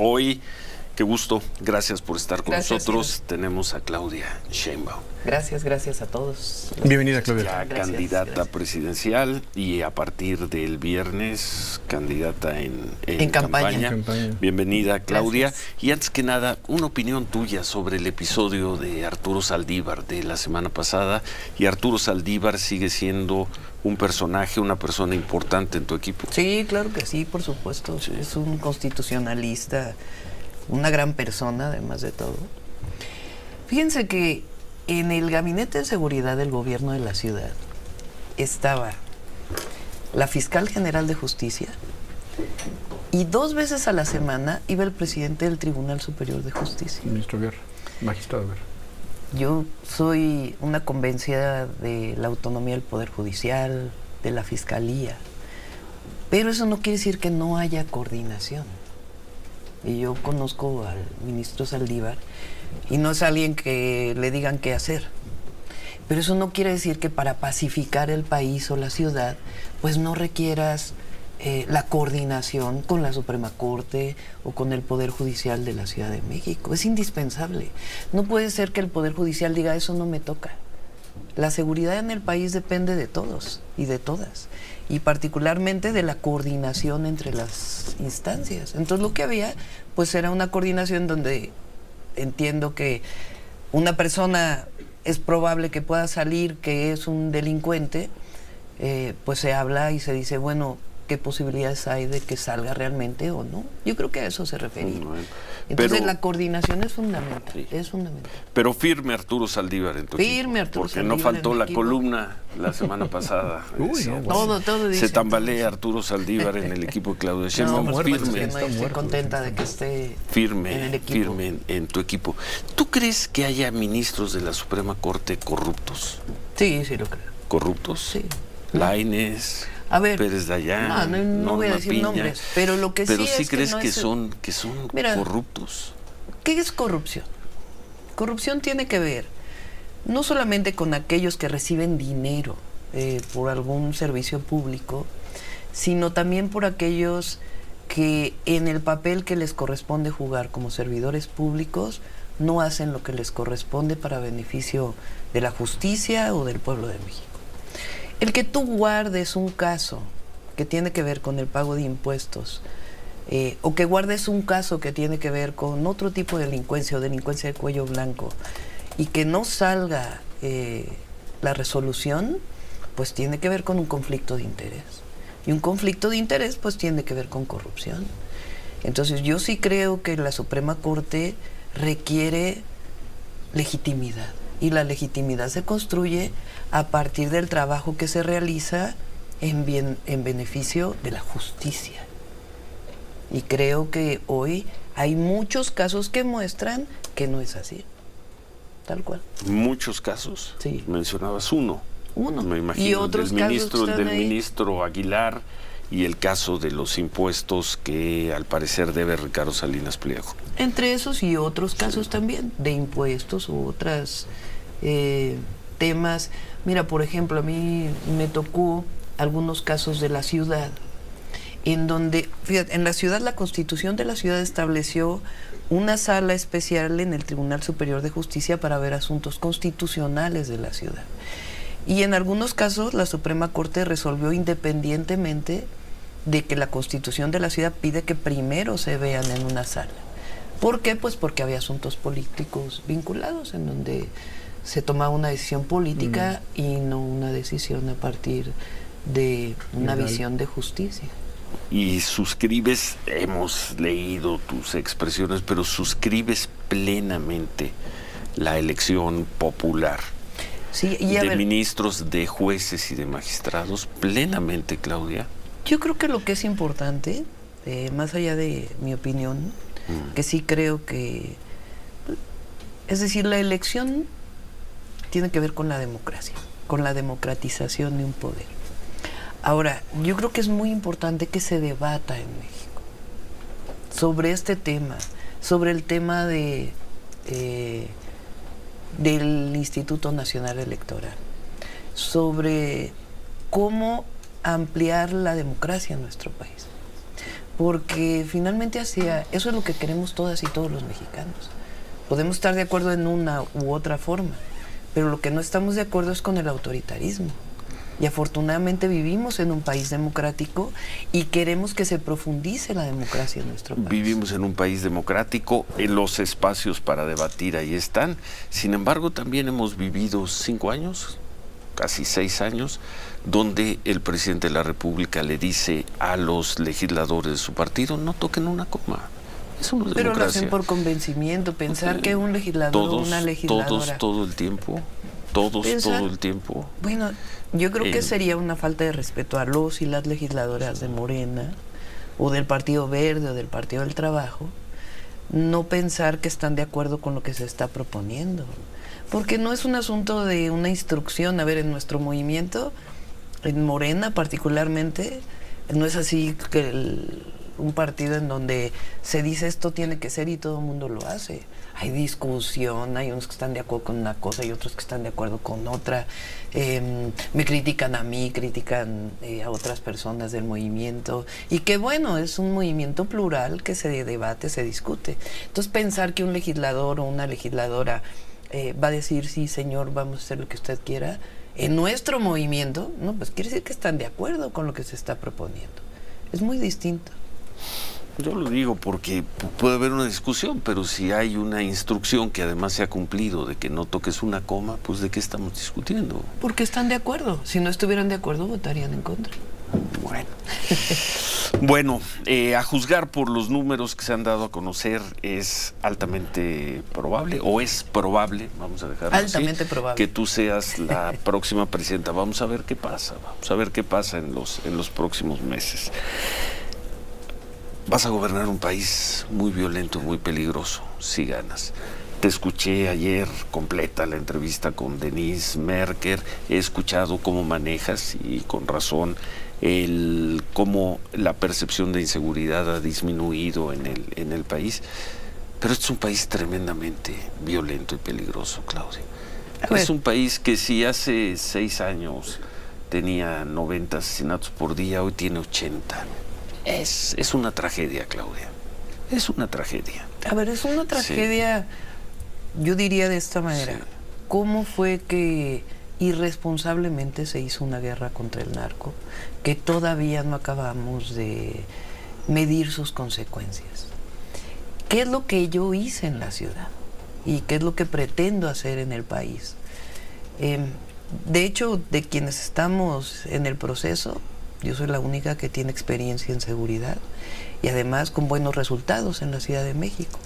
hoy. Qué gusto, gracias por estar con nosotros. Señor. Tenemos a Claudia Sheinbaum. Gracias a todos. Bienvenida, Claudia. Ya candidata presidencial y a partir del viernes candidata en campaña. Bienvenida, Claudia. Gracias. Y antes que nada, una opinión tuya sobre el episodio de Arturo Saldívar de la semana pasada. Y Arturo Saldívar sigue siendo un personaje, una persona importante en tu equipo. Sí, claro que sí, por supuesto. Sí. Es un constitucionalista, una gran persona, además de todo. Fíjense que en el Gabinete de Seguridad del Gobierno de la Ciudad estaba la Fiscal General de Justicia y 2 veces a la semana iba el presidente del Tribunal Superior de Justicia. Ministro Guerra, magistrado Guerra. Yo soy una convencida de la autonomía del Poder Judicial, de la Fiscalía, pero eso no quiere decir que no haya coordinación. Y yo conozco al ministro Saldívar y no es alguien que le digan qué hacer. Pero eso no quiere decir que para pacificar el país o la ciudad, pues no requieras la coordinación con la Suprema Corte o con el Poder Judicial de la Ciudad de México. Es indispensable. No puede ser que el Poder Judicial diga, eso no me toca. La seguridad en el país depende de todos y de todas, y particularmente de la coordinación entre las instancias. Entonces lo que había, pues era una coordinación donde entiendo que una persona es probable que pueda salir que es un delincuente, pues se habla y se dice, bueno, ¿qué posibilidades hay de que salga realmente o no? Yo creo que a eso se refería. Bueno, entonces pero la coordinación es fundamental, sí. Es fundamental. Pero firme Arturo Saldívar en tu equipo. Arturo porque Saldívar no faltó en mi la equipo. columna la semana pasada. Uy, no, bueno. Todo dice. Se tambalea Arturo Saldívar en el equipo de Claudia Sheinbaum. No, muerto, Firme, no, estoy contenta de que esté en el firme equipo. en tu equipo. ¿Tú crees que haya ministros de la Suprema Corte corruptos? Sí, sí lo creo. ¿Corruptos? Sí. Lainez, A ver, Pérez Dayán, no voy a Norma decir Piña, nombres, pero lo que pero sí sí es crees que, no que es, son Mira, corruptos. ¿qué es corrupción? Corrupción tiene que ver no solamente con aquellos que reciben dinero por algún servicio público, sino también por aquellos que en el papel que les corresponde jugar como servidores públicos no hacen lo que les corresponde para beneficio de la justicia o del pueblo de México. El que tú guardes un caso que tiene que ver con el pago de impuestos, o que guardes un caso que tiene que ver con otro tipo de delincuencia o delincuencia de cuello blanco, y que no salga la resolución, pues tiene que ver con un conflicto de interés. Y un conflicto de interés, pues tiene que ver con corrupción. Entonces yo sí creo que la Suprema Corte requiere legitimidad. Y la legitimidad se construye a partir del trabajo que se realiza en beneficio de la justicia. Y creo que hoy hay muchos casos que muestran que no es así. Tal cual. Muchos casos. Sí. Mencionabas uno. Me imagino. Y otros el casos del están ahí. ministro Aguilar y el caso de los impuestos que al parecer debe Ricardo Salinas Pliego. Entre esos y otros casos también, de impuestos u otros temas. Mira, por ejemplo, a mí me tocó algunos casos de la ciudad, en donde, fíjate, en la ciudad, la Constitución de la ciudad estableció una sala especial en el Tribunal Superior de Justicia para ver asuntos constitucionales de la ciudad. Y en algunos casos la Suprema Corte resolvió independientemente de que la Constitución de la ciudad pide que primero se vean en una sala. ¿Por qué? Pues porque había asuntos políticos vinculados en donde se tomaba una decisión política y no una decisión a partir de una visión de justicia. Y suscribes, hemos leído tus expresiones, pero suscribes plenamente la elección popular. Sí, y de ministros, de jueces y de magistrados, plenamente, Claudia. Yo creo que lo que es importante, más allá de mi opinión, que sí creo que, es decir, la elección tiene que ver con la democracia, con la democratización de un poder. Ahora, yo creo que es muy importante que se debata en México sobre este tema, sobre el tema de del Instituto Nacional Electoral, sobre cómo ampliar la democracia en nuestro país. porque finalmente eso es lo que queremos todas y todos los mexicanos. Podemos estar de acuerdo en una u otra forma, pero lo que no estamos de acuerdo es con el autoritarismo. Y afortunadamente vivimos en un país democrático y queremos que se profundice la democracia en nuestro país. Vivimos en un país democrático, en los espacios para debatir ahí están. Sin embargo, también hemos vivido 5 años, casi 6 años, donde el presidente de la República le dice a los legisladores de su partido, no toquen una coma. Eso no es Pero democracia. lo hacen por convencimiento, pensar que un legislador o una legisladora... Todos, todo el tiempo. Todo el tiempo. Bueno, yo creo que sería una falta de respeto a los y las legisladoras de Morena, o del Partido Verde, o del Partido del Trabajo, no pensar que están de acuerdo con lo que se está proponiendo. Porque no es un asunto de una instrucción. A ver, en nuestro movimiento, en Morena particularmente, no es así que un partido en donde se dice esto tiene que ser y todo el mundo lo hace. Hay discusión, hay unos que están de acuerdo con una cosa y otros que están de acuerdo con otra. Me critican a mí, critican a otras personas del movimiento. Y que bueno, es un movimiento plural que se debate, se discute. Entonces pensar que un legislador o una legisladora va a decir, sí señor, vamos a hacer lo que usted quiera, en nuestro movimiento, no, pues quiere decir que están de acuerdo con lo que se está proponiendo. Es muy distinto. Yo lo digo porque puede haber una discusión, pero si hay una instrucción que además se ha cumplido de que no toques una coma, pues ¿de qué estamos discutiendo? Porque están de acuerdo. Si no estuvieran de acuerdo, votarían en contra. Bueno, a juzgar por los números que se han dado a conocer, es altamente probable, o es probable, vamos a dejarlo altamente así, probable, que tú seas la próxima presidenta. Vamos a ver qué pasa, en los próximos meses. Vas a gobernar un país muy violento, muy peligroso, si ganas. Te escuché ayer completa la entrevista con Denise Merker. He escuchado cómo manejas, y con razón, cómo la percepción de inseguridad ha disminuido en el país. Pero este es un país tremendamente violento y peligroso, Claudia. Es un país que si hace 6 años tenía 90 asesinatos por día, hoy tiene 80. Es una tragedia, Claudia. Es una tragedia. A ver, es una tragedia, sí. Yo diría de esta manera. Sí. ¿Cómo fue que irresponsablemente se hizo una guerra contra el narco que todavía no acabamos de medir sus consecuencias? ¿Qué es lo que yo hice en la ciudad? ¿Y qué es lo que pretendo hacer en el país? De hecho, de quienes estamos en el proceso, yo soy la única que tiene experiencia en seguridad y además con buenos resultados en la Ciudad de México.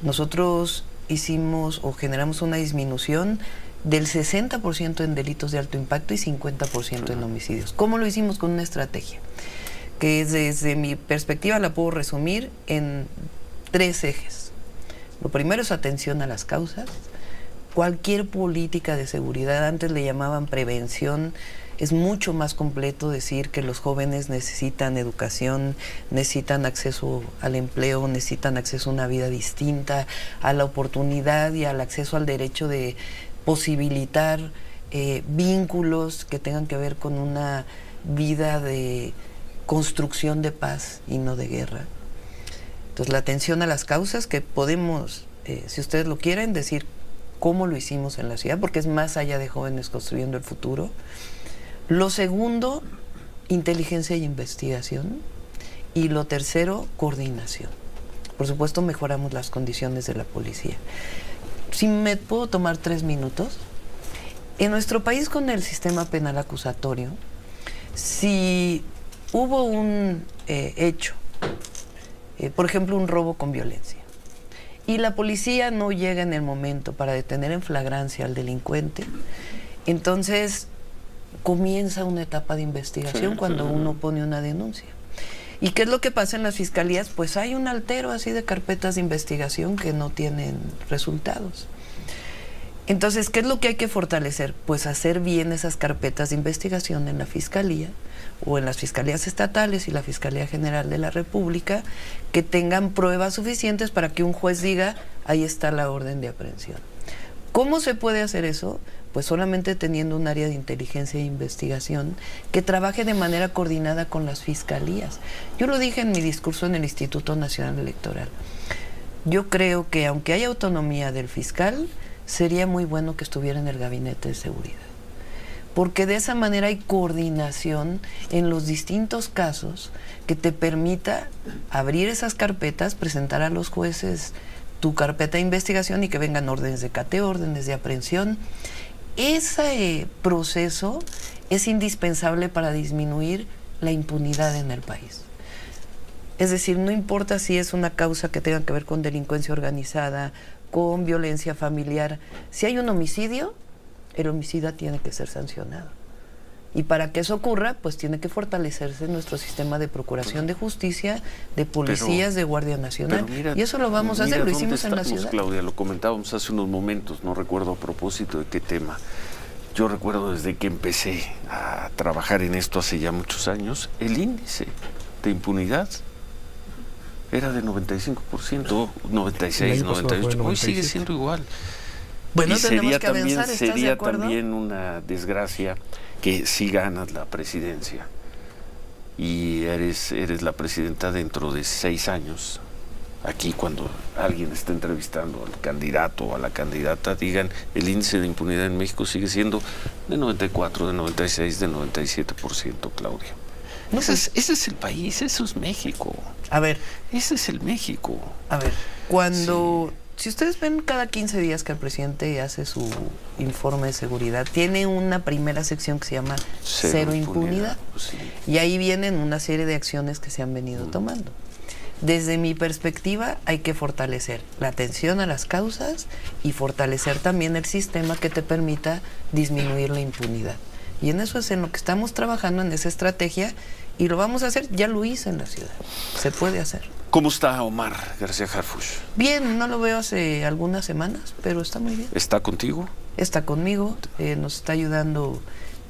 Nosotros hicimos o generamos una disminución del 60% en delitos de alto impacto y 50% en homicidios. ¿Cómo lo hicimos? Con una estrategia que desde mi perspectiva la puedo resumir en 3 ejes. Lo primero es atención a las causas. Cualquier política de seguridad, antes le llamaban prevención, es mucho más completo decir que los jóvenes necesitan educación, necesitan acceso al empleo, necesitan acceso a una vida distinta, a la oportunidad y al acceso al derecho de posibilitar vínculos que tengan que ver con una vida de construcción de paz y no de guerra. Entonces la atención a las causas, que podemos, si ustedes lo quieren, decir cómo lo hicimos en la ciudad, porque es más allá de jóvenes construyendo el futuro. Lo segundo, inteligencia y investigación. Y lo tercero, coordinación. Por supuesto, mejoramos las condiciones de la policía. Si me puedo tomar 3 minutos. En nuestro país, con el sistema penal acusatorio, si hubo un hecho, por ejemplo, un robo con violencia, y la policía no llega en el momento para detener en flagrancia al delincuente, entonces comienza una etapa de investigación cuando uno pone una denuncia. ¿Y qué es lo que pasa en las fiscalías? Pues hay un altero así de carpetas de investigación que no tienen resultados. Entonces, ¿qué es lo que hay que fortalecer? Pues hacer bien esas carpetas de investigación en la Fiscalía o en las Fiscalías estatales y la Fiscalía General de la República, que tengan pruebas suficientes para que un juez diga, ahí está la orden de aprehensión. ¿Cómo se puede hacer eso? Pues solamente teniendo un área de inteligencia e investigación que trabaje de manera coordinada con las fiscalías. Yo lo dije en mi discurso en el Instituto Nacional Electoral. Yo creo que aunque haya autonomía del fiscal, sería muy bueno que estuviera en el gabinete de seguridad. Porque de esa manera hay coordinación en los distintos casos que te permita abrir esas carpetas, presentar a los jueces tu carpeta de investigación y que vengan órdenes de cateo, órdenes de aprehensión. Ese proceso es indispensable para disminuir la impunidad en el país. Es decir, no importa si es una causa que tenga que ver con delincuencia organizada, con violencia familiar. Si hay un homicidio, el homicida tiene que ser sancionado. Y para que eso ocurra, pues tiene que fortalecerse nuestro sistema de procuración de justicia, de policías, de Guardia Nacional. Mira, y eso lo vamos a hacer, lo hicimos en la ciudad. Claudia, lo comentábamos hace unos momentos, no recuerdo a propósito de qué tema. Yo recuerdo desde que empecé a trabajar en esto hace ya muchos años, el índice de impunidad era de 95%, 96, 98%. Hoy sigue siendo igual. Bueno, y tenemos que avanzar, ¿estás de sería acuerdo? también una desgracia que si ganas la presidencia y eres la presidenta dentro de 6 años, aquí cuando alguien está entrevistando al candidato o a la candidata, digan el índice de impunidad en México sigue siendo de 94, de 96, de 97%, Claudia. No, ese es el país, eso es México. A ver. Ese es el México. A ver, cuando... Sí. Si ustedes ven cada 15 días que el presidente hace su informe de seguridad, tiene una primera sección que se llama Cero Impunidad. Pues sí. Y ahí vienen una serie de acciones que se han venido tomando. Desde mi perspectiva, hay que fortalecer la atención a las causas y fortalecer también el sistema que te permita disminuir la impunidad. Y en eso es en lo que estamos trabajando, en esa estrategia, y lo vamos a hacer. Ya lo hice en la ciudad. Se puede hacer. ¿Cómo está Omar García Harfuch? Bien, no lo veo hace algunas semanas, pero está muy bien. ¿Está contigo? Está conmigo, nos está ayudando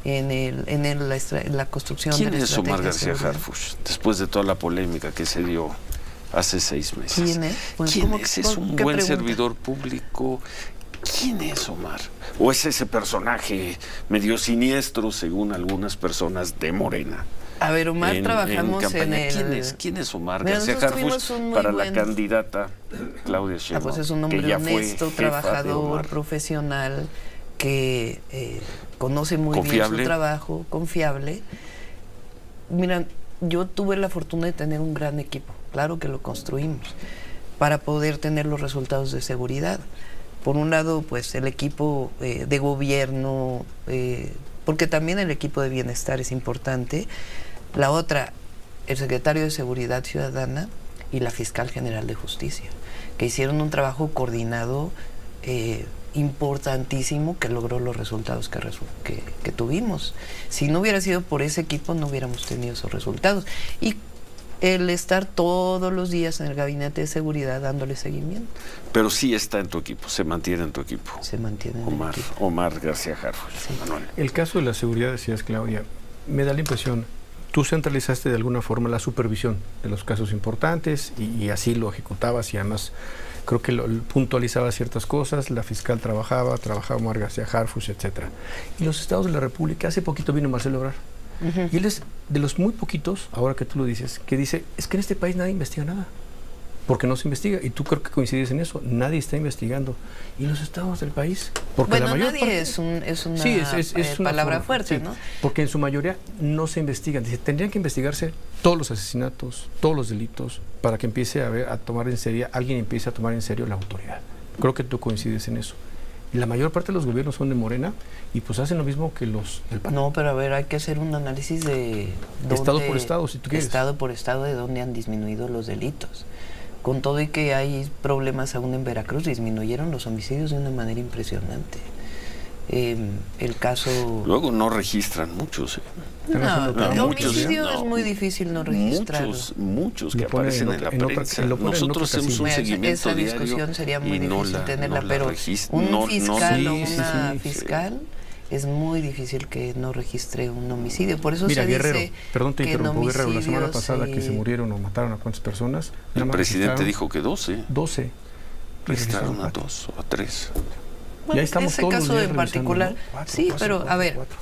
en la construcción de la estrategia. ¿Quién es Omar García Harfuch? Después de toda la polémica que se dio hace 6 meses. ¿Quién es? Pues, ¿Quién es? ¿Es un buen pregunta? servidor público? ¿Quién es Omar? ¿O es ese personaje medio siniestro, según algunas personas de Morena? A ver, Omar, trabajamos en el... ¿Quién es Omar García Harfuch para la candidata Claudia Sheinbaum? Pues es un hombre honesto, trabajador, profesional, que conoce muy bien su trabajo, confiable. Mira, yo tuve la fortuna de tener un gran equipo, claro que lo construimos, para poder tener los resultados de seguridad. Por un lado, pues el equipo de gobierno, porque también el equipo de bienestar es importante. La otra, el secretario de Seguridad Ciudadana y la fiscal general de Justicia, que hicieron un trabajo coordinado importantísimo que logró los resultados que tuvimos. Si no hubiera sido por ese equipo, no hubiéramos tenido esos resultados. Y el estar todos los días en el gabinete de seguridad dándole seguimiento. Pero sí está en tu equipo, se mantiene en tu equipo. Se mantiene en Omar, el equipo. Omar García Harfuch. Sí. Manuel. El caso de la seguridad, decías, Claudia, me da la impresión, tú centralizaste de alguna forma la supervisión de los casos importantes y así lo ejecutabas y además creo que puntualizaba ciertas cosas, la fiscal trabajaba Omar García Harfuch, etcétera. Y los estados de la República, hace poquito vino Marcelo Ebrard. Y él es de los muy poquitos, ahora que tú lo dices, que dice, es que en este país nadie investiga nada, porque no se investiga, y tú creo que coincides en eso, nadie está investigando. ¿Y los estados del país? Porque bueno, la mayor nadie parte, es una, sí, es una palabra forma, fuerte, sí, ¿no? porque en su mayoría no se investigan. Dice, tendrían que investigarse todos los asesinatos, todos los delitos, para que empiece a tomar en serio, alguien empiece a tomar en serio la autoridad. Creo que tú coincides en eso. Y la mayor parte de los gobiernos son de Morena y pues hacen lo mismo que los del PAN. No, pero a ver, hay que hacer un análisis de estado por estado, si tú quieres. Estado por estado de dónde han disminuido los delitos. Con todo y que hay problemas aún en Veracruz, disminuyeron los homicidios de una manera impresionante. El caso... Luego no registran muchos. No, el homicidio es muy difícil no registrarlo. Muchos que aparecen en la prensa. Nosotros hacemos un seguimiento esa diario. Esa discusión sería muy y difícil tenerla, pero un fiscal o una fiscal es muy difícil que no registre un homicidio. Por eso mira, se Guerrero, dice perdón, te interrumpo, Guerrero, la semana pasada sí. que se murieron o mataron a cuántas personas. El presidente dijo que 12. 12. Registraron a 2 o a 3. Ya estamos ese todos los caso días en revisando, particular, ¿no? Cuatro, sí, cuatro, pero cuatro, a ver, cuatro.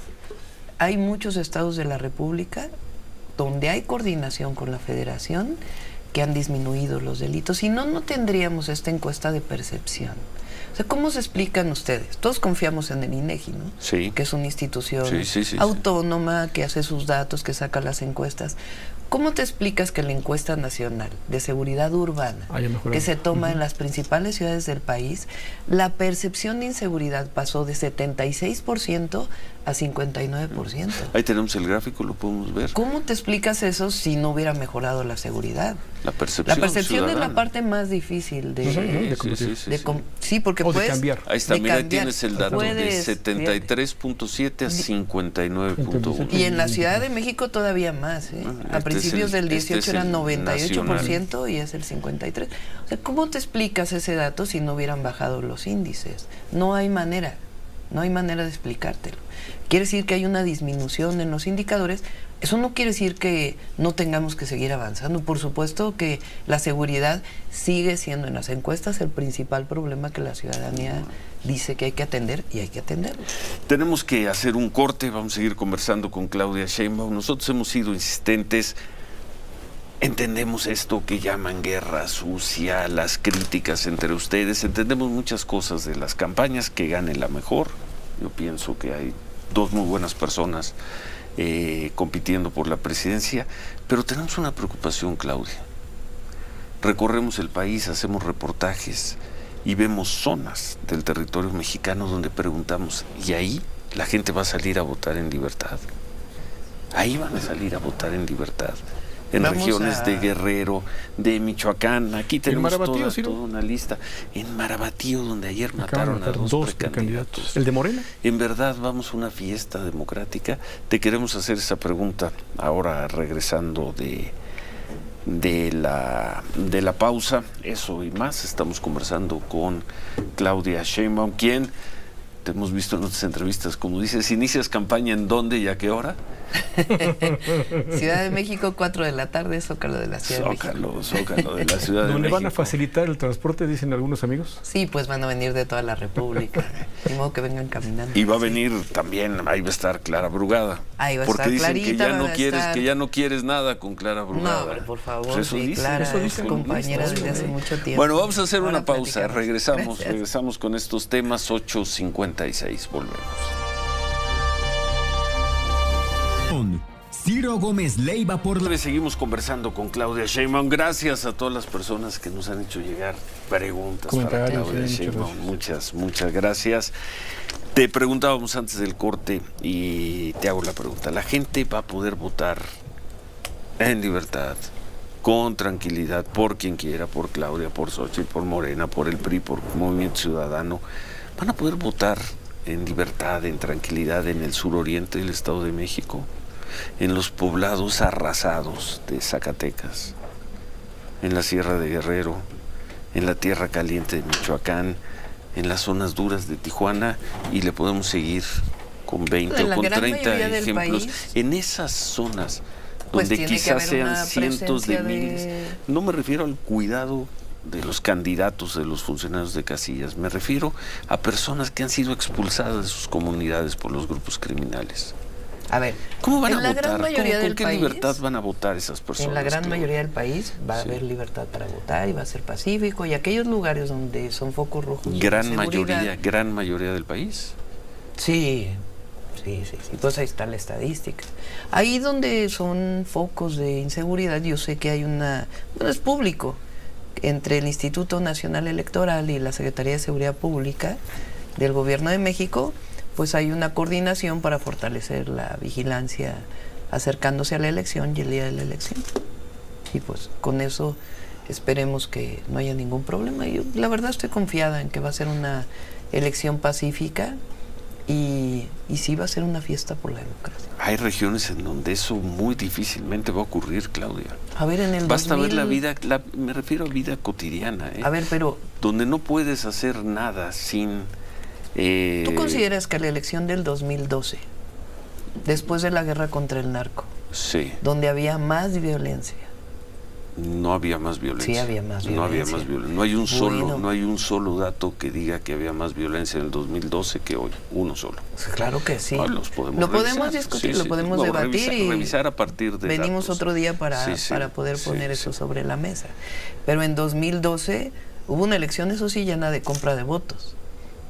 hay muchos estados de la República donde hay coordinación con la Federación que han disminuido los delitos. Si no, no tendríamos esta encuesta de percepción. O sea, ¿cómo se explican ustedes? Todos confiamos en el INEGI, ¿no? Sí. Que es una institución Sí. autónoma, que hace sus datos, que saca las encuestas. ¿Cómo te explicas que la encuesta nacional de seguridad urbana, Haya mejorado? que se toma en las principales ciudades del país, la percepción de inseguridad pasó de 76% a 59%? Ahí tenemos el gráfico, lo podemos ver. ¿Cómo te explicas eso si no hubiera mejorado la seguridad? La percepción La percepción es la ciudadana. parte más difícil de... de Sí, combatir. sí, porque O de puedes... cambiar. Ahí está, de mira, ahí cambiar. tienes el dato de Puedes, 73.7 a 59.1. Y en la Ciudad de México todavía más, ¿eh? Este A es principios el- del 18 este es eran el 98% y es el 53%. O sea, ¿cómo te explicas ese dato si no hubieran bajado los índices? No hay manera de explicártelo. Quiere decir que hay una disminución en los indicadores. Eso no quiere decir que no tengamos que seguir avanzando. Por supuesto que la seguridad sigue siendo en las encuestas el principal problema que la ciudadanía dice que hay que atender y hay que atenderlo. Tenemos que hacer un corte, vamos a seguir conversando con Claudia Sheinbaum. Nosotros hemos sido insistentes, entendemos esto que llaman guerra sucia, las críticas entre ustedes, entendemos muchas cosas de las campañas, que gane la mejor. Yo pienso que hay dos muy buenas personas compitiendo por la presidencia, pero tenemos una preocupación, Claudia. Recorremos el país, hacemos reportajes y vemos zonas del territorio mexicano donde preguntamos, ¿y ahí la gente va a salir a votar en libertad? Ahí van a salir a votar en libertad. En Vamos regiones de Guerrero, de Michoacán, aquí tenemos Marabatío, Ciro? toda una lista. En Marabatío, donde ayer Acaban de mataron a matar dos precandidatos. precandidatos. ¿El de Morena? En verdad vamos a una fiesta democrática. Te queremos hacer esa pregunta ahora regresando de la pausa. Eso y más. Estamos conversando con Claudia Sheinbaum, quien te hemos visto en otras entrevistas, como dices, ¿inicias campaña en dónde y a qué hora? Ciudad de México, 4 de la tarde, Zócalo de la Ciudad de México. Zócalo de la Ciudad de ¿Donde México. van a facilitar el transporte, dicen algunos amigos? Sí, pues van a venir de toda la República. Ni modo que vengan caminando. Y va a venir también, ahí va a estar Clara Brugada. Ahí va a porque estar dicen Clarita, que ya va no a quieres, estar- que ya no quieres nada con Clara Brugada. No, hombre, por favor, Pues eso sí, dicen, Clara eso es dicen. compañera Listo, desde hace sí. mucho tiempo. Bueno, vamos a hacer Ahora una pausa. platicamos. Gracias. Regresamos con estos temas. 8:56. Volvemos. Ciro Gómez Leiva por la... Seguimos conversando con Claudia Sheinbaum. Gracias a todas las personas que nos han hecho llegar preguntas para Comentarios, Claudia sí, muchas Sheinbaum. gracias. Muchas gracias. Te preguntábamos antes del corte y te hago la pregunta. ¿La gente va a poder votar en libertad, con tranquilidad, por quien quiera, por Claudia, por Xochitl, por Morena, por el PRI, por Movimiento Ciudadano? ¿Van a poder votar en libertad, en tranquilidad en el suroriente del Estado de México? En los poblados arrasados de Zacatecas, en la Sierra de Guerrero, en la Tierra Caliente de Michoacán, en las zonas duras de Tijuana, y le podemos seguir con 20 En o la con gran 30 mayoría del ejemplos. país, En esas zonas pues donde tiene que quizás haber sean una cientos de presencia miles. No me refiero al cuidado de los candidatos, de los funcionarios de casillas, me refiero a personas que han sido expulsadas de sus comunidades por los grupos criminales. A ver, ¿Cómo van en a la votar? gran mayoría ¿Con del qué país, libertad van a votar esas personas? en la gran Claudia? mayoría del país va a Sí. haber libertad para votar y va a ser pacífico, y aquellos lugares donde son focos rojos de Gran inseguridad, mayoría del país. Sí, pues ahí está la estadística. Ahí donde son focos de inseguridad, yo sé que hay bueno, es público, entre el Instituto Nacional Electoral y la Secretaría de Seguridad Pública del Gobierno de México, pues hay una coordinación para fortalecer la vigilancia acercándose a la elección y el día de la elección. Y pues con eso esperemos que no haya ningún problema. Yo la verdad estoy confiada en que va a ser una elección pacífica y sí va a ser una fiesta por la democracia. Hay regiones en donde eso muy difícilmente va a ocurrir, Claudia. A ver, en el Basta 2000, ver la vida, me refiero a vida cotidiana, A ver, pero donde no puedes hacer nada sin... ¿tú consideras que la elección del 2012, después de la guerra contra el narco, Sí. donde había más violencia, No había más violencia. Sí, había más No había violencia. más violencia. No hay un solo, Bueno. no hay un solo dato que diga que había más violencia en el 2012 que hoy. Uno solo. Claro que sí. Ah, los podemos lo podemos revisar. discutir, Sí, lo sí. podemos No, debatir y revisar a partir de venimos datos. otro día para poder poner eso sobre la mesa. Pero en 2012 hubo una elección, eso sí, llena de compra de votos,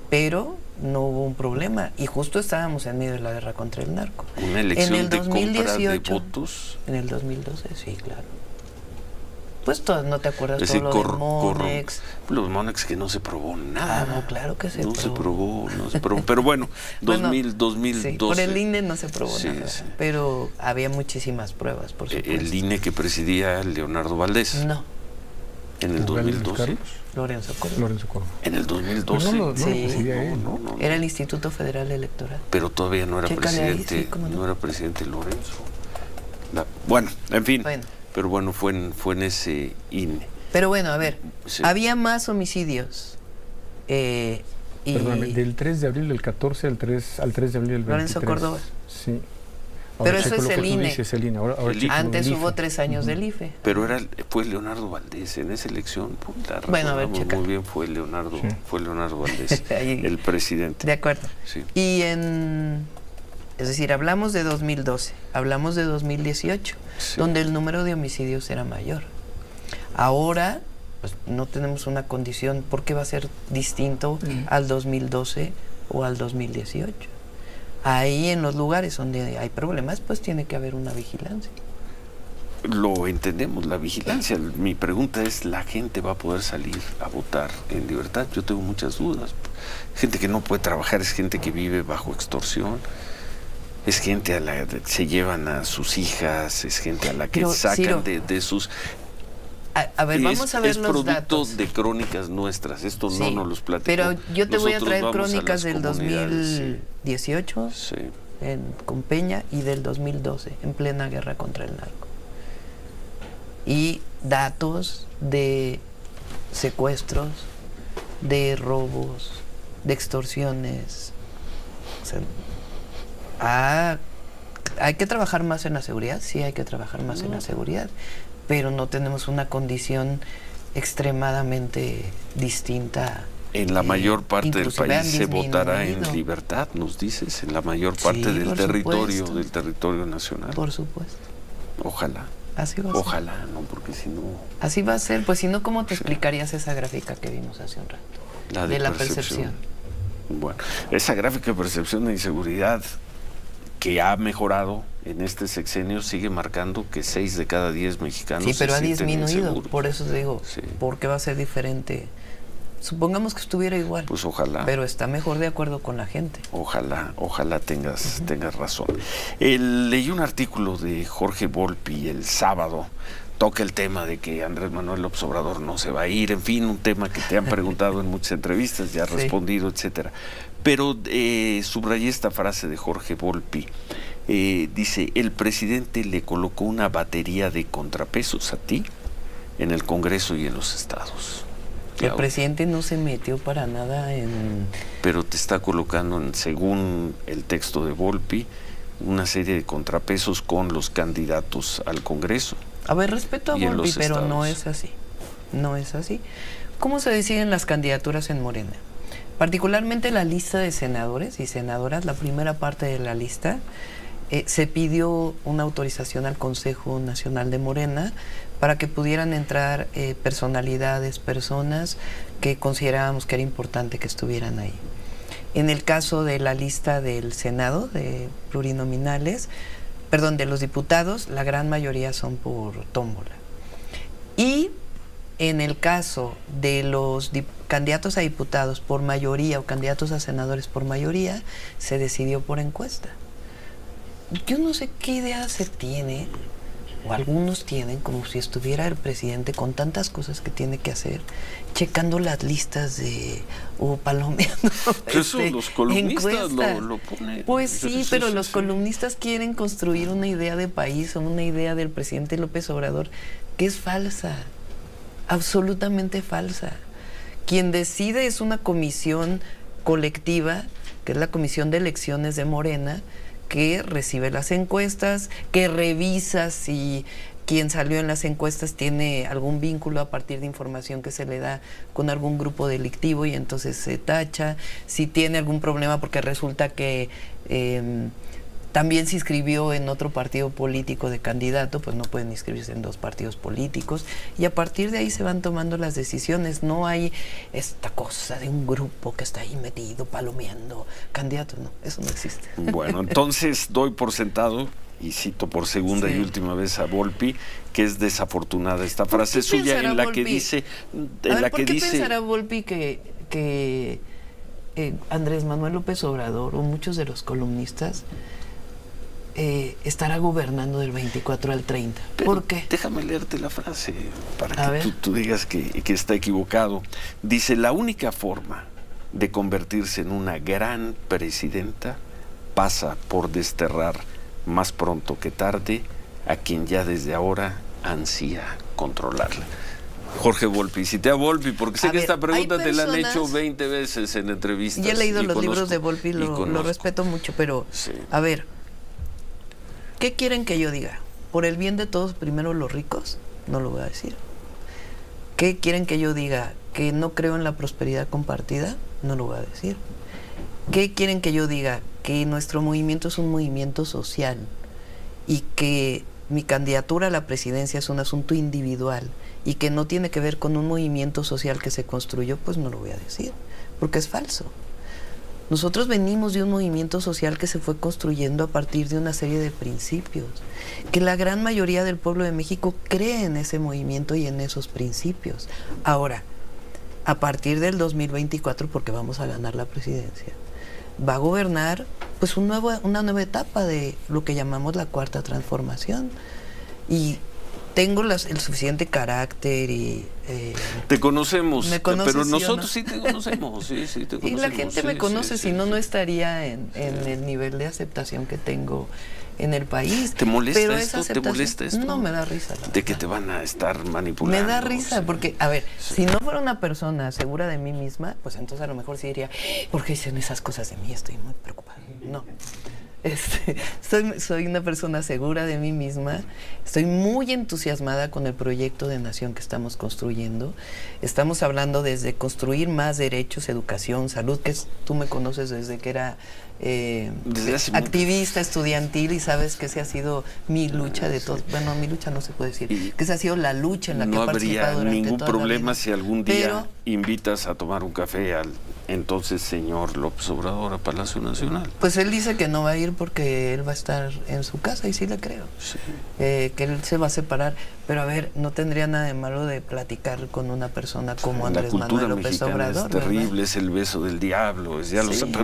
pero no hubo un problema y justo estábamos en medio de la guerra contra el narco. Una elección en el de compra de 2018, votos. En el 2012, sí, claro. Pues ¿no te acuerdas Es todo decir, lo de Monex? los Monex que no se probó nada. Ah, no, claro que se no probó. No se probó. Pero bueno, Bueno, 2012. Sí, por el INE no se probó Sí, nada, sí. pero había muchísimas pruebas, por supuesto. El INE que presidía Leonardo Valdés. No, En el 2012. Carlos? Lorenzo Córdoba. Lorenzo Córdoba. En el 2012. Pues no lo Sí. presidía él. no. Era el Instituto Federal Electoral. Pero todavía no era Chécale ahí, presidente. sí, cómo no. No era presidente Lorenzo. Bueno, en fin. Bueno. Pero bueno, fue en ese INE. Pero bueno, a ver, Sí. había más homicidios. Y Perdóname, del 3 de abril del 14 al 3 de abril del 23. Lorenzo Córdoba. Sí. Pero eso checo es lo que el tú INE. dices, el INE. Ahora El checo antes el IFE. hubo 3 años del IFE. Pero fue Leonardo Valdés en esa elección. La Bueno, a ver, recordamos checa. muy bien, fue Leonardo Valdés, Ahí. el presidente. De acuerdo. Sí. Es decir, hablamos de 2012, hablamos de 2018, Sí. donde el número de homicidios era mayor. Ahora, pues no tenemos una condición, ¿por qué va a ser distinto al 2012 o al 2018? Ahí en los lugares donde hay problemas, pues tiene que haber una vigilancia. Lo entendemos, la vigilancia. Mi pregunta es, ¿la gente va a poder salir a votar en libertad? Yo tengo muchas dudas. Gente que no puede trabajar, es gente que vive bajo extorsión, es gente a la que se llevan a sus hijas, es gente a la que Pero, sacan Ciro, de sus... A ver, vamos a ver es los producto datos. de crónicas nuestras, esto Sí, no nos los platicó. pero yo te voy a Nosotros traer vamos a crónicas las del comunidades, 2018 sí. con Peña y del 2012, en plena guerra contra el narco. Y datos de secuestros, de robos, de extorsiones. O sea, hay que trabajar más en la seguridad, sí hay que trabajar más en la seguridad, pero no tenemos una condición extremadamente distinta. En la mayor parte del inclusive país han se votará en disminuido. libertad, nos dices, en la mayor parte Sí, del por territorio, supuesto. del territorio nacional. Por supuesto. Ojalá, Así va a ser. ojalá, no, porque si no, Así va a ser, pues si no, ¿cómo te explicarías esa gráfica que vimos hace un rato? la de la percepción. percepción. Bueno, esa gráfica de percepción de inseguridad que ha mejorado en este sexenio sigue marcando que 6 de cada 10 mexicanos Sí, pero se ha sienten disminuido, inseguros. por eso te digo, Sí. ¿por qué va a ser diferente? Supongamos que estuviera igual, Pues ojalá. pero está mejor de acuerdo con la gente. Ojalá tengas razón. Leí un artículo de Jorge Volpi el sábado, toca el tema de que Andrés Manuel López Obrador no se va a ir, en fin, un tema que te han preguntado en muchas entrevistas, ya has Sí. respondido, etcétera. Pero subrayé esta frase de Jorge Volpi. Dice, el presidente le colocó una batería de contrapesos a ti en el Congreso y en los estados. El Claudia. presidente no se metió para nada en... Pero te está colocando, según el texto de Volpi, una serie de contrapesos con los candidatos al Congreso. A ver, respeto a Y en Volpi, los pero no estados. es así. No es así. ¿Cómo se deciden las candidaturas en Morena? Particularmente la lista de senadores y senadoras, la primera parte de la lista, se pidió una autorización al Consejo Nacional de Morena para que pudieran entrar personalidades, personas que considerábamos que era importante que estuvieran ahí. En el caso de la lista del Senado, de plurinominales, perdón, de los diputados, la gran mayoría son por tómbola. Y en el caso de los candidatos a diputados por mayoría o candidatos a senadores por mayoría, se decidió por encuesta. Yo no sé qué idea se tiene, o algunos tienen, como si estuviera el presidente con tantas cosas que tiene que hacer, checando las listas o palomeando Eso los columnistas encuestas. lo ponen. Pues sí, pero los sí. columnistas quieren construir una idea de país o una idea del presidente López Obrador que es falsa, absolutamente falsa. Quien decide es una comisión colectiva, que es la Comisión de Elecciones de Morena, que recibe las encuestas, que revisa si quien salió en las encuestas tiene algún vínculo a partir de información que se le da con algún grupo delictivo y entonces se tacha. Si tiene algún problema porque resulta que también se inscribió en otro partido político de candidato, pues no pueden inscribirse en 2 partidos políticos, y a partir de ahí se van tomando las decisiones. No hay esta cosa de un grupo que está ahí metido, palomeando candidatos, no, eso no existe. Bueno, entonces doy por sentado, y cito por segunda y última vez a Volpi, que es desafortunada esta frase suya en la que dice... ¿Por qué pensará Volpi que Andrés Manuel López Obrador o muchos de los columnistas estará gobernando del 24 al 30? ¿Por qué? Déjame leerte la frase para que tú digas que está equivocado. Dice, la única forma de convertirse en una gran presidenta pasa por desterrar más pronto que tarde a quien ya desde ahora ansía controlarla. Jorge Volpi, cité a Volpi porque sé que esta pregunta te la han hecho 20 veces en entrevistas. Ya he leído los libros de Volpi, lo respeto mucho, pero a ver, ¿qué quieren que yo diga? ¿Por el bien de todos primero los ricos? No lo voy a decir. ¿Qué quieren que yo diga? ¿Que no creo en la prosperidad compartida? No lo voy a decir. ¿Qué quieren que yo diga? Que nuestro movimiento es un movimiento social y que mi candidatura a la presidencia es un asunto individual y que no tiene que ver con un movimiento social que se construyó, pues no lo voy a decir, porque es falso. Nosotros venimos de un movimiento social que se fue construyendo a partir de una serie de principios, que la gran mayoría del pueblo de México cree en ese movimiento y en esos principios. Ahora, a partir del 2024, porque vamos a ganar la presidencia, va a gobernar pues una nueva etapa de lo que llamamos la cuarta transformación. Y tengo el suficiente carácter y... te conocemos, pero nosotros ¿no? Sí te conocemos, sí te conocemos. Y la gente me conoce, si no, no estaría en el nivel de aceptación que tengo en el país. ¿Te molesta pero esto? ¿Te molesta esto? No, me da risa. De que te van a estar manipulando. Me da risa, porque, a ver, si no fuera una persona segura de mí misma, pues entonces a lo mejor sí diría, ¿por qué dicen esas cosas de mí? Estoy muy preocupada. No. Soy una persona segura de mí misma, estoy muy entusiasmada con el proyecto de nación que estamos construyendo. Estamos hablando desde construir más derechos, educación, salud, que tú me conoces desde que era activista estudiantil y sabes que esa ha sido mi lucha de todos. Bueno, mi lucha no se puede decir, que esa ha sido la lucha en la que he participado durante toda la vida. No habría ningún problema si algún día invitas a tomar un café al entonces señor López Obrador a Palacio Nacional. Pues él dice que no va a ir porque él va a estar en su casa y sí le creo. Que él se va a separar. Pero a ver, no tendría nada de malo de platicar con una persona como Andrés Manuel López Obrador. Es terrible, ¿verdad? Es el beso del diablo,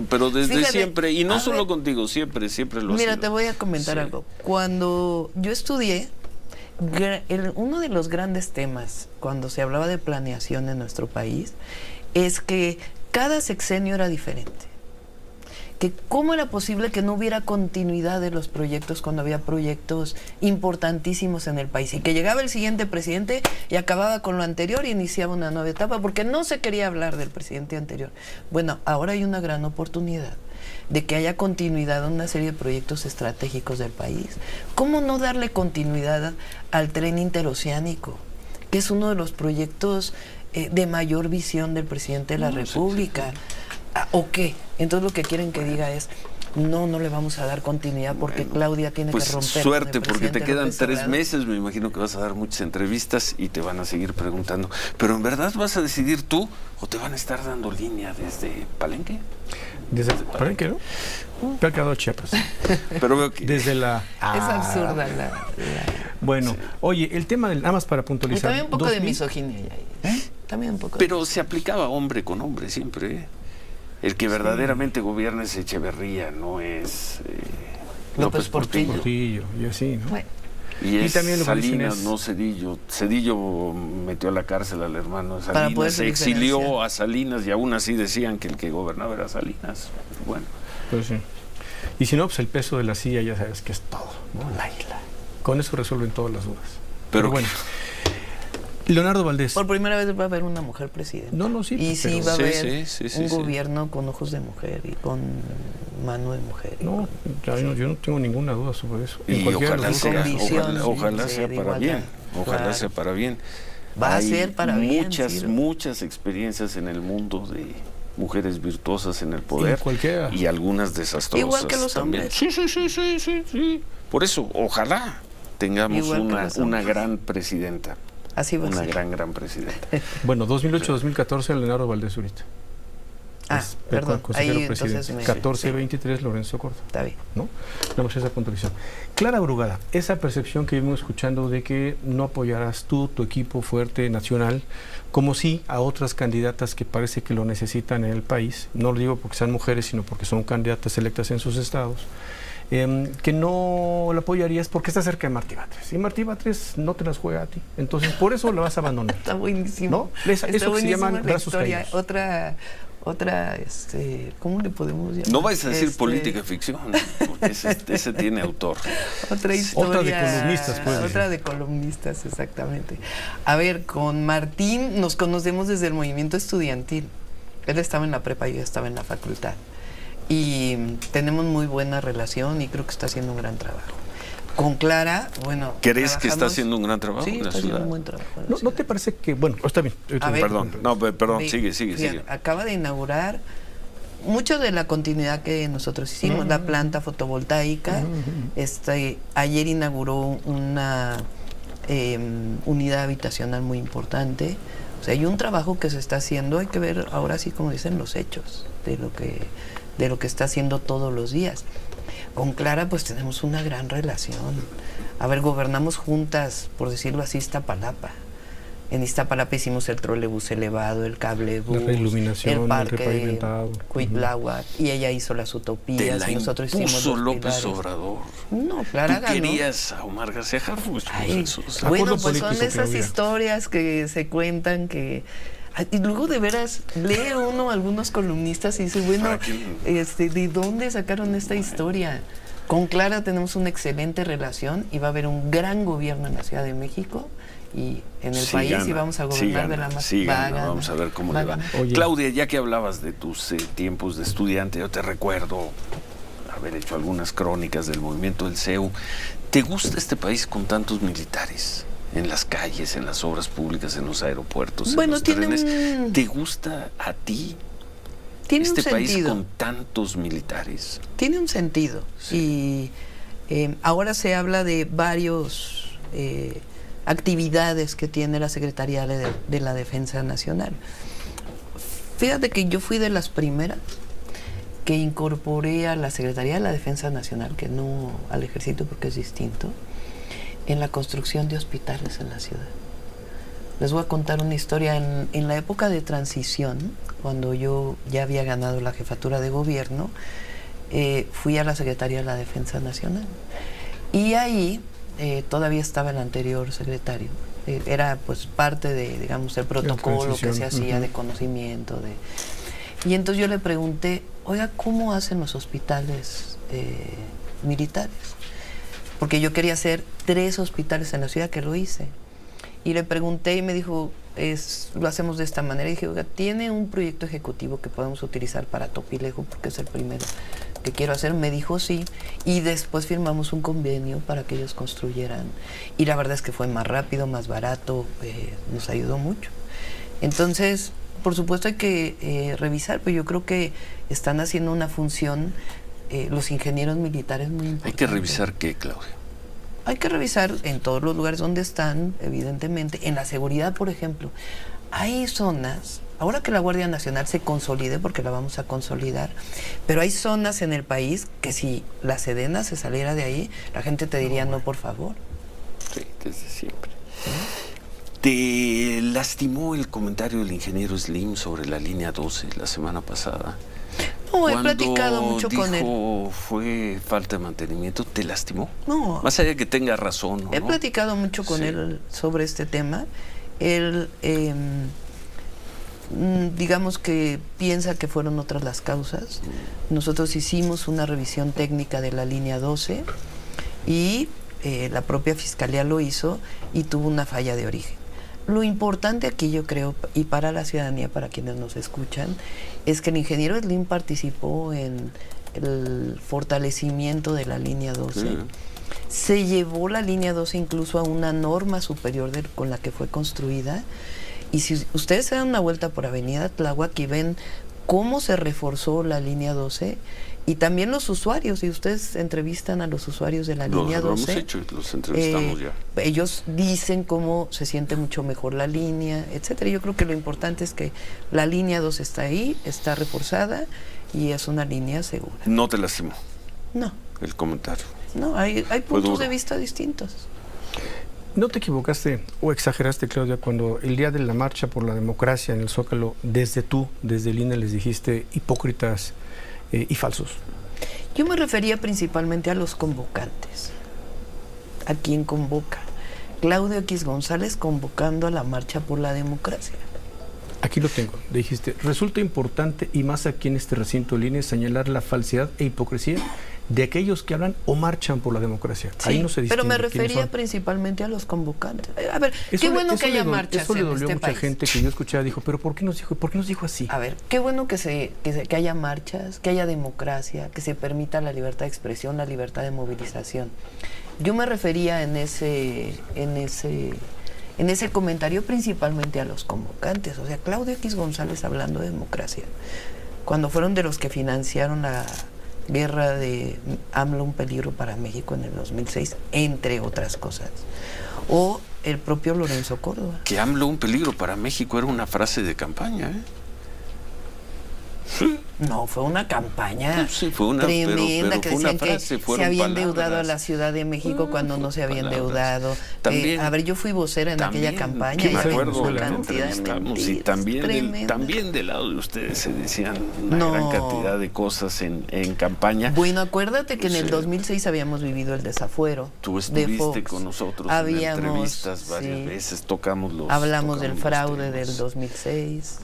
pero desde siempre, y no solo contigo, siempre lo ha sido. Mira, te voy a comentar algo. Cuando yo estudié, uno de los grandes temas cuando se hablaba de planeación en nuestro país es que cada sexenio era diferente. Que cómo era posible que no hubiera continuidad de los proyectos cuando había proyectos importantísimos en el país y que llegaba el siguiente presidente y acababa con lo anterior y iniciaba una nueva etapa porque no se quería hablar del presidente anterior. Bueno, ahora hay una gran oportunidad de que haya continuidad en una serie de proyectos estratégicos del país. ¿Cómo no darle continuidad al tren interoceánico, que es uno de los proyectos de mayor visión del presidente de la República? ¿O qué? Entonces lo que quieren que diga es no le vamos a dar continuidad porque Claudia tiene que romper. Suerte, porque te quedan 3 meses, me imagino que vas a dar muchas entrevistas y te van a seguir preguntando, ¿pero en verdad vas a decidir tú o te van a estar dando línea desde Palenque? Desde Palenque, ¿no? Pecado Chiapas. Pero veo que... Desde la... Es absurda Bueno, oye, el tema del... Nada más para puntualizar. Y también un poco de misoginia. También un poco. Pero se aplicaba hombre con hombre siempre, ¿eh? El que verdaderamente gobierna es Echeverría, no es López Portillo. Portillo, y así, ¿no? Bueno. Y también lo Salinas, no Cedillo. Cedillo metió a la cárcel al hermano de Salinas, se exilió a Salinas y aún así decían que el que gobernaba era Salinas. Bueno. Pues sí. Y si no, pues el peso de la silla ya sabes que es todo, ¿no? La isla. Con eso resuelven todas las dudas. Pero bueno. Leonardo Valdés. Por primera vez va a haber una mujer presidenta. No, sí. Y sí pero- va a Sí, haber sí, un sí. gobierno con ojos de mujer y con mano de mujer. No, yo no tengo ninguna duda sobre eso. En Y cualquiera de ojalá los Con sea, casos. visión, ojalá sí, sea de para igualdad. bien, ojalá Claro. sea para bien. Va a Hay ser para bien, muchas, Ciro. muchas experiencias en el mundo de mujeres virtuosas en el poder En cualquiera. y algunas desastrosas Igual que los también. hombres. Sí. Por eso, ojalá tengamos Igual que los una hombres. gran presidenta, Así va a una ser. gran presidenta. Bueno, 2008-2014, Leonardo Valdés ahorita. Ah, Es perdón. consejero Ahí entonces presidente. me... 14-23, Lorenzo Córdoba. Está bien. ¿No? Damos esa puntualización. Clara Brugada, esa percepción que vimos escuchando de que no apoyarás tú, tu equipo fuerte nacional, como sí a otras candidatas que parece que lo necesitan en el país, no lo digo porque sean mujeres, sino porque son candidatas electas en sus estados, que no la apoyarías porque está cerca de Martí Batres. Y Martí Batres no te las juega a ti. Entonces, por eso la vas a abandonar. Está buenísimo. ¿No? Eso que se buenísima llaman la brazos historia. caídos. Otra, ¿cómo le podemos llamar? No vais a decir política ficción, porque ese tiene autor. Otra Sí. historia. Otra de columnistas, puedes decir. Otra de columnistas, exactamente. A ver, con Martín nos conocemos desde el movimiento estudiantil. Él estaba en la prepa, yo estaba en la facultad. Y tenemos muy buena relación y creo que está haciendo un gran trabajo. Con Clara, bueno... ¿Crees que está trabajamos- haciendo un gran trabajo Sí, en la está haciendo ciudad? un buen trabajo en la ¿No ciudad. te parece que, bueno, está bien? A ver. Perdón, Ve, sigue. fíjate, acaba de inaugurar mucho de la continuidad que nosotros hicimos, la planta fotovoltaica. Ayer inauguró una unidad habitacional muy importante. O sea, hay un trabajo que se está haciendo, hay que ver ahora sí, como dicen, los hechos de lo que está haciendo todos los días. Con Clara pues tenemos una gran relación. A ver, gobernamos juntas, por decirlo así, Iztapalapa. En Iztapalapa hicimos el trolebús elevado, el cablebús, La reiluminación, el el parque de repavimentado. Cuitláhuac, y ella hizo las Te utopías, la y nosotros hicimos impuso los López pilares. Obrador. No, Clara Tú ganó. querías a Omar García Harfuch. Ay, Acuerdo bueno, pues político, son esas Claudia. historias que se cuentan que... Y luego de veras lee uno a algunos columnistas y dice, bueno, ¿Para quién? ¿de dónde sacaron esta historia? Con Clara tenemos una excelente relación y va a haber un gran gobierno en la Ciudad de México y en el Sí país gana, y vamos a sí gobernar de gana, la más sí va a gana, ganar, vamos a ver cómo va le va. a ganar. Oye. Claudia, ya que hablabas de tus tiempos de estudiante, yo te recuerdo haber hecho algunas crónicas del movimiento del CEU. ¿Te gusta este país con tantos militares? En las calles, en las obras públicas, en los aeropuertos, en Bueno, los tiene trenes. un- ¿Te gusta a ti Tiene este un país sentido. con tantos militares? Tiene un sentido. Y ahora se habla de varios actividades que tiene la Secretaría de la Defensa Nacional. Fíjate que yo fui de las primeras que incorporé a la Secretaría de la Defensa Nacional, que no al Ejército porque es distinto, en la construcción de hospitales en la ciudad. Les voy a contar una historia. En la época de transición, cuando yo ya había ganado la jefatura de gobierno, fui a la Secretaría de la Defensa Nacional. Y ahí todavía estaba el anterior secretario. Era pues parte de, digamos, el protocolo que se transición, hacía de conocimiento. Y entonces yo le pregunté, oiga, ¿cómo hacen los hospitales militares? Porque yo quería hacer 3 hospitales en la ciudad, que lo hice. Y le pregunté y me dijo, lo hacemos de esta manera. Y dije, oiga, ¿tiene un proyecto ejecutivo que podemos utilizar para Topilejo? Porque es el primero que quiero hacer. Me dijo sí. Y después firmamos un convenio para que ellos construyeran. Y la verdad es que fue más rápido, más barato, nos ayudó mucho. Entonces, por supuesto hay que revisar, pero yo creo que están haciendo una función los ingenieros militares muy importante. Hay que revisar qué, Claudia. Hay que revisar en todos los lugares donde están, evidentemente. En la seguridad, por ejemplo, hay zonas, ahora que la Guardia Nacional se consolide, porque la vamos a consolidar, pero hay zonas en el país que si la Sedena se saliera de ahí, la gente te diría no, por favor. Sí, desde siempre. ¿Te lastimó el comentario del ingeniero Slim sobre la línea 12 la semana pasada? No, he Cuando platicado mucho con él. dijo fue falta de mantenimiento, ¿te lastimó? No, Más allá de que tenga razón, ¿o he no? platicado mucho con Sí. él sobre este tema. Él, digamos que piensa que fueron otras las causas. Nosotros hicimos una revisión técnica de la línea 12 y la propia Fiscalía lo hizo y tuvo una falla de origen. Lo importante aquí, yo creo, y para la ciudadanía, para quienes nos escuchan, es que el ingeniero Slim participó en el fortalecimiento de la línea 12. Se llevó la línea 12 incluso a una norma superior con la que fue construida. Y si ustedes se dan una vuelta por Avenida Tláhuac y ven cómo se reforzó la línea 12, y también los usuarios, si ustedes entrevistan a los usuarios de la línea 12, lo hemos hecho, los entrevistamos ya. Ellos dicen cómo se siente mucho mejor la línea, etcétera. Yo creo que lo importante es que la línea 12 está ahí, está reforzada y es una línea segura. No te lastimó No, el comentario. no, hay Fue puntos duro. de vista distintos. ¿No te equivocaste o exageraste, Claudia, cuando el día de la marcha por la democracia en el Zócalo, desde el INE les dijiste hipócritas y falsos? Yo me refería principalmente a los convocantes. ¿A quién convoca? Claudio X González convocando a la marcha por la democracia. Aquí lo tengo. Dijiste, resulta importante y más aquí en este recinto del INE señalar la falsedad e hipocresía de aquellos que hablan o marchan por la democracia. Sí, ahí no se pero me distingue quiénes refería son. principalmente a los convocantes. A ver, Eso qué le- bueno eso que le haya dolió- marchas Eso le en dolió a este mucha país. gente que yo escuchaba, dijo, pero ¿por qué nos dijo así? A ver, qué bueno que haya marchas, que haya democracia, que se permita la libertad de expresión, la libertad de movilización. Yo me refería en ese comentario principalmente a los convocantes. O sea, Claudio X González hablando de democracia, cuando fueron de los que financiaron la guerra de AMLO, un peligro para México en el 2006, entre otras cosas. O el propio Lorenzo Córdoba. Que AMLO un peligro para México era una frase de campaña, ¿eh? No, fue una campaña Sí, fue una, tremenda pero que fue una decían frase, que se fueron había palabras. endeudado a la Ciudad de México cuando no se había palabras. endeudado. También- a ver, yo fui vocera en aquella campaña que y me había acuerdo, una la cantidad de entrevistamos, y mentiras tremendas. también del lado de ustedes se decían una No. gran cantidad de cosas en campaña. Bueno, acuérdate que en el Sí. 2006 habíamos vivido el desafuero Tú de estuviste Fox. con nosotros en Habíamos, entrevistas varias sí. veces, tocamos Hablamos del los fraude temas. del 2006.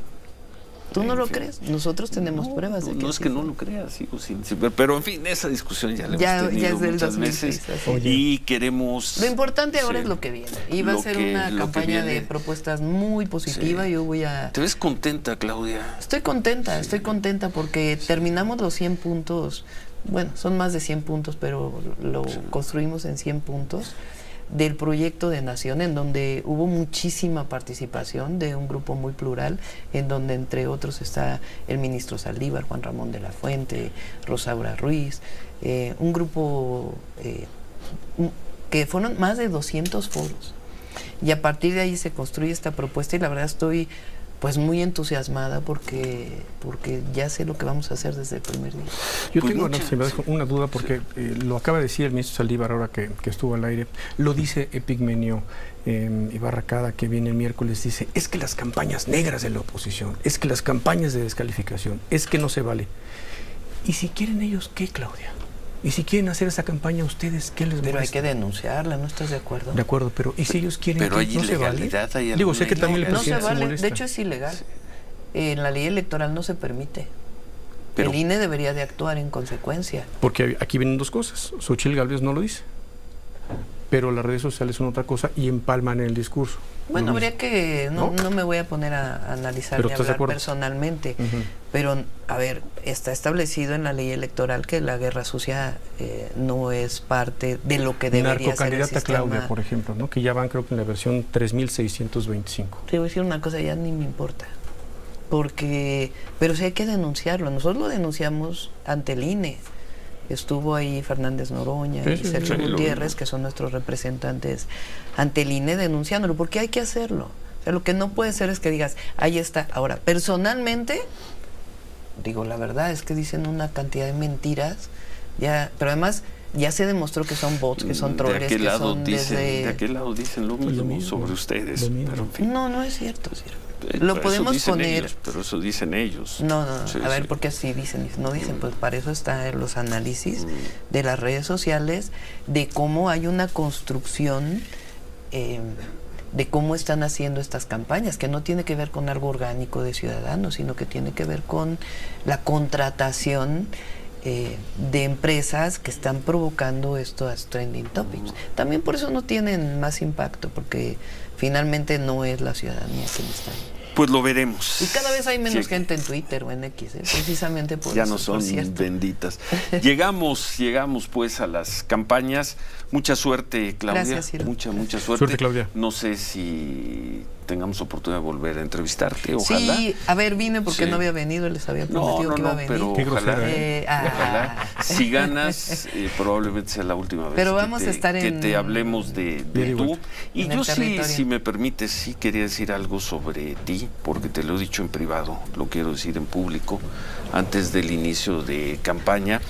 ¿Tú no En lo fin. crees? Nosotros tenemos pruebas de que No es así que no fue. lo creas, sigo sin pero en fin, esa discusión ya la Ya hemos tenido es del muchas 2006, veces así es. y queremos... Lo importante ahora Sí. es lo que viene. Y va a Lo ser que- una lo que campaña de viene. propuestas muy positiva. Sí. Yo voy a... ¿Te ves contenta, Claudia? Estoy contenta porque terminamos los 100 puntos, bueno, son más de 100 puntos, pero lo construimos en 100 puntos del proyecto de Nación, en donde hubo muchísima participación de un grupo muy plural, en donde entre otros está el ministro Saldívar, Juan Ramón de la Fuente, Rosaura Ruiz, un grupo que fueron más de 200 foros. Y a partir de ahí se construye esta propuesta y la verdad estoy pues muy entusiasmada porque ya sé lo que vamos a hacer desde el primer día. Yo Pues tengo muchas- una duda porque lo acaba de decir el ministro Saldívar ahora que estuvo al aire, lo dice Epigmenio Ibarra Cada, que viene el miércoles, dice, es que las campañas negras de la oposición, es que las campañas de descalificación, es que no se vale. ¿Y si quieren ellos qué, Claudia? ¿Y si quieren hacer esa campaña ustedes, qué les Pero hay molesta? que denunciarla, ¿no estás de acuerdo? De acuerdo, pero ¿y si ellos quieren Pero que hay no se vale? ilegalidad, hay Digo, sé que alguna también el No se presidente se vale, molesta. de hecho es ilegal. En la ley electoral no se permite. Pero- el INE debería de actuar en consecuencia. Porque aquí vienen dos cosas. Xochitl Gálvez no lo dice, pero las redes sociales son otra cosa y empalman en el discurso. Bueno, No lo habría que, no ¿No? me voy a poner a analizar Pero ni a ¿estás de hablar acuerdo? personalmente, Ujú. pero a ver, está establecido en la ley electoral que la guerra sucia no es parte de lo que debería ser el Narcocandidata sistema. Claudia, por ejemplo, ¿no? Que ya van creo que en la versión 3625. Te voy a decir una cosa, ya ni me importa. Pero sí hay que denunciarlo. Nosotros lo denunciamos ante el INE. Estuvo ahí Fernández Noroña Sí, y sí, Sergio sí, lo Gutiérrez, vimos. que son nuestros representantes ante el INE denunciándolo, porque hay que hacerlo. O sea, lo que no puede ser es que digas, ahí está. Ahora, personalmente, digo, la verdad es que dicen una cantidad de mentiras, pero además ya se demostró que son bots, que son troles, que son de aquel lado dicen lo mismo, mismo, sobre ustedes. lo mismo. Pero en fin, No es cierto. pero Lo eso podemos dicen poner... ellos, pero eso dicen ellos. No, Sí, a ver, sí. porque así dicen, no dicen, pues para eso están los análisis de las redes sociales, de cómo hay una construcción, de cómo están haciendo estas campañas, que no tiene que ver con algo orgánico de ciudadanos, sino que tiene que ver con la contratación de empresas que están provocando estos trending topics. También por eso no tienen más impacto, porque finalmente no es la ciudadanía quien está ahí. Pues lo veremos. Y cada vez hay menos Sí. gente en Twitter o en X, precisamente por Ya eso, no son por cierto. benditas. Llegamos pues a las campañas. Mucha suerte, Claudia. Gracias, Ciro. Mucha suerte. Suerte, Claudia. No sé si tengamos oportunidad de volver a entrevistarte, ojalá. Sí, a ver, vine porque Sí. no había venido, les había prometido que iba a venir. pero Qué ojalá, grosera, ojalá. Si ganas, probablemente sea la última vez Pero que vamos te, a estar que en- te hablemos de Ida y tú. vuelta. Y En yo el sí, territorio. si me permites, sí quería decir algo sobre ti, porque te lo he dicho en privado, lo quiero decir en público, antes del inicio de campaña.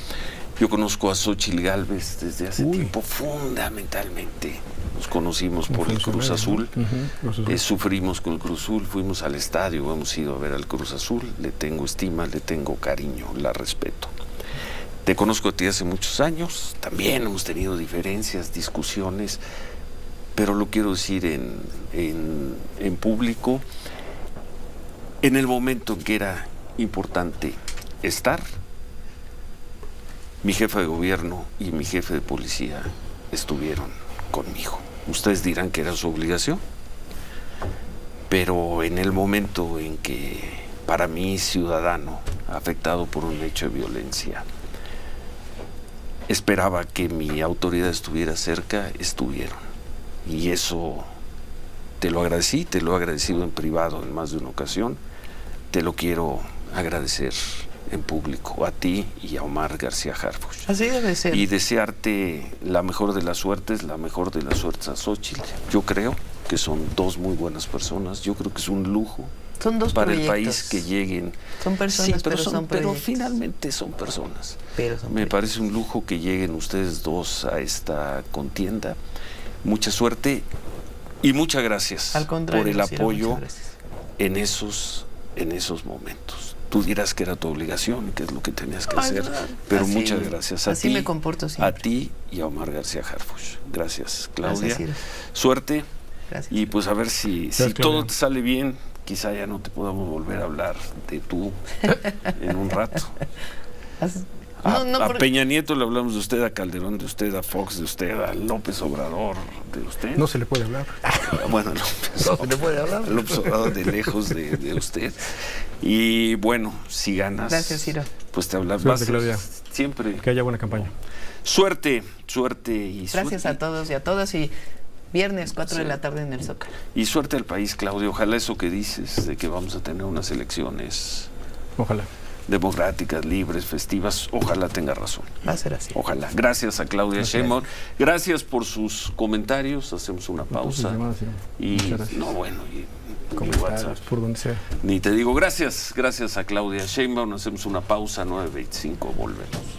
Yo conozco a Xóchitl Gálvez desde hace Uy. tiempo, fundamentalmente. Nos conocimos Como por el Cruz funcionario, Azul. ¿no? Ujú, Cruz Azul. Sufrimos con el Cruz Azul, fuimos al estadio, hemos ido a ver al Cruz Azul. Le tengo estima, le tengo cariño, la respeto. Te conozco a ti hace muchos años, también hemos tenido diferencias, discusiones, pero lo quiero decir en público. En el momento en que era importante estar, mi jefe de gobierno y mi jefe de policía estuvieron conmigo. Ustedes dirán que era su obligación, pero en el momento en que para mí, ciudadano afectado por un hecho de violencia, esperaba que mi autoridad estuviera cerca, estuvieron. Y eso te lo agradecí, te lo he agradecido en privado en más de una ocasión, te lo quiero agradecer en público, a ti y a Omar García Harfuch. Así debe ser. Y desearte la mejor de las suertes a Xóchitl. Yo creo que son dos muy buenas personas, yo creo que es un lujo Son dos para proyectos. el país que lleguen. Son personas, Sí, pero son pero proyectos. finalmente son personas. Pero son Me proyectos. parece un lujo que lleguen ustedes dos a esta contienda. Mucha suerte y muchas gracias Al contrario, por el Ciro, apoyo muchas gracias. en esos momentos. Tú dirás que era tu obligación y que es lo que tenías que Ay, hacer, no, pero así- muchas gracias a así ti, me comporto siempre. a ti y a Omar García Harfuch. Gracias, Claudia. Gracias, Ciro. Suerte Gracias. y pues a ver si Gracias, todo Claudia. te sale bien. Quizá ya no te podamos volver a hablar de tú en un rato. As- A, No, a porque- Peña Nieto le hablamos de usted, a Calderón de usted, a Fox de usted, a López Obrador de usted. No se le puede hablar. Bueno, López, No se le puede hablar. López Obrador de lejos de usted. Y bueno, si ganas, Gracias, Ciro. pues te hablamos. Suerte, Claudia. Siempre. Que haya buena campaña. Suerte y Gracias suerte. a todos y a todas. Y viernes, 4 de Sí. la tarde en el Zócalo. Y suerte al país, Claudio. Ojalá eso que dices de que vamos a tener unas elecciones Ojalá. democráticas, libres, festivas, ojalá tenga razón. Va a ser así. Ojalá. Gracias a Claudia Gracias. Sheinbaum. Gracias por sus comentarios. Hacemos una pausa. Llamadas, sí. Y Muchas gracias. no, bueno, y mi Comentarios, WhatsApp. por donde sea. Ni te digo gracias. Gracias a Claudia Sheinbaum. Hacemos una pausa, 9:25. Volvemos.